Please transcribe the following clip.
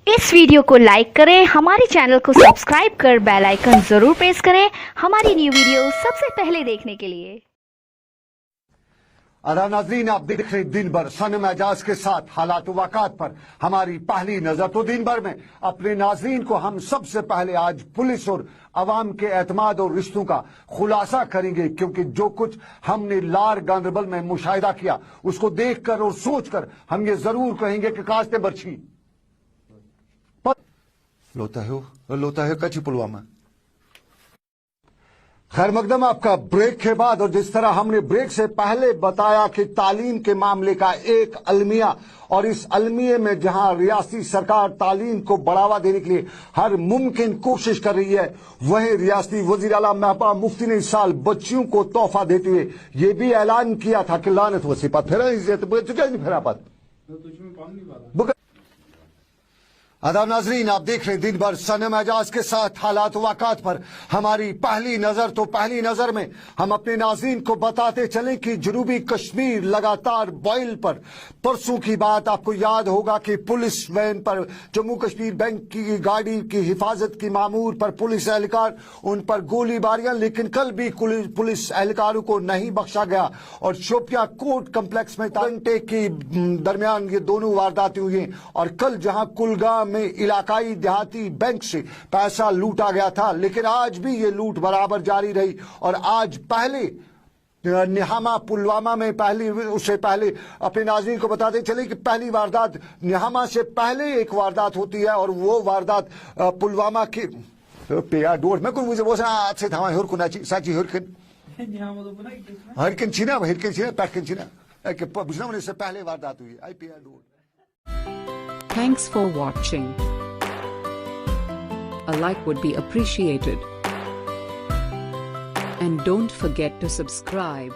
इस वीडियो को लाइक करें, हमारे चैनल को सब्सक्राइब कर बेल आइकन जरूर प्रेस करें हमारी न्यू वीडियो सबसे पहले देखने के लिए। नाज़रीन, आप देख रहे दिन भर सनम एजाज के साथ हालात वाक़ात पर हमारी पहली नजर। तो दिन भर में अपने नाज़रीन को हम सबसे पहले आज पुलिस और अवाम के एतमाद और रिश्तों का खुलासा करेंगे, क्योंकि जो कुछ हमने लार गांधरबल में मुशाहिदा किया उसको देखकर और सोचकर हम ये जरूर कहेंगे कि काश्ते बर्छी लोता है कच्ची पुलवामा। खैर मकदम आपका ब्रेक के बाद, और जिस तरह हमने ब्रेक से पहले बताया कि तालीम के मामले का एक अलमिया, और इस अलमिये में जहां रियासती सरकार तालीम को बढ़ावा देने के लिए हर मुमकिन कोशिश कर रही है, वहीं रियासती वजीर आला महबूबा मुफ्ती ने इस साल बच्चियों को तोहफा देते हुए ये भी ऐलान किया था कि लानत वसीफा फिर आदाब नाजरीन, आप देख रहे दिन भर सनम एजाज के साथ हालात वाक़ात पर हमारी पहली नजर। तो पहली नजर में हम अपने नाज़रीन को बताते चले कि जनूबी कश्मीर लगातार बॉयल पर। परसों की बात आपको याद होगा कि पुलिस वैन पर जम्मू कश्मीर बैंक की गाड़ी की हिफाजत की मामूर पर पुलिस एहलकार, उन पर गोलीबारियां, लेकिन कल भी पुलिस एहलकारों को नहीं बख्शा गया और शोपिया कोर्ट कम्प्लेक्स में घंटे के दरमियान ये दोनों वारदातें हुई। और कल जहां कुलगाम में इलाकाई देहाती बैंक से पैसा लूटा गया था, लेकिन आज भी ये लूट बराबर जारी रही। और आज पहले निहामा पुलवामा में उससे पहले अपने नाज़रीन को बताते चले कि पहली वारदात निहामा से पहले एक वारदात होती है, और वो वारदात पुलवामा की पेया डोर में मुझे वो से था हुरकुनाची साची हुरकन हरकन छिना हिरकन छिना पैकन छिना कि बुझना इससे पहले वारदात हुई आई पेया door. Thanks for watching. A like would be appreciated. And don't forget to subscribe.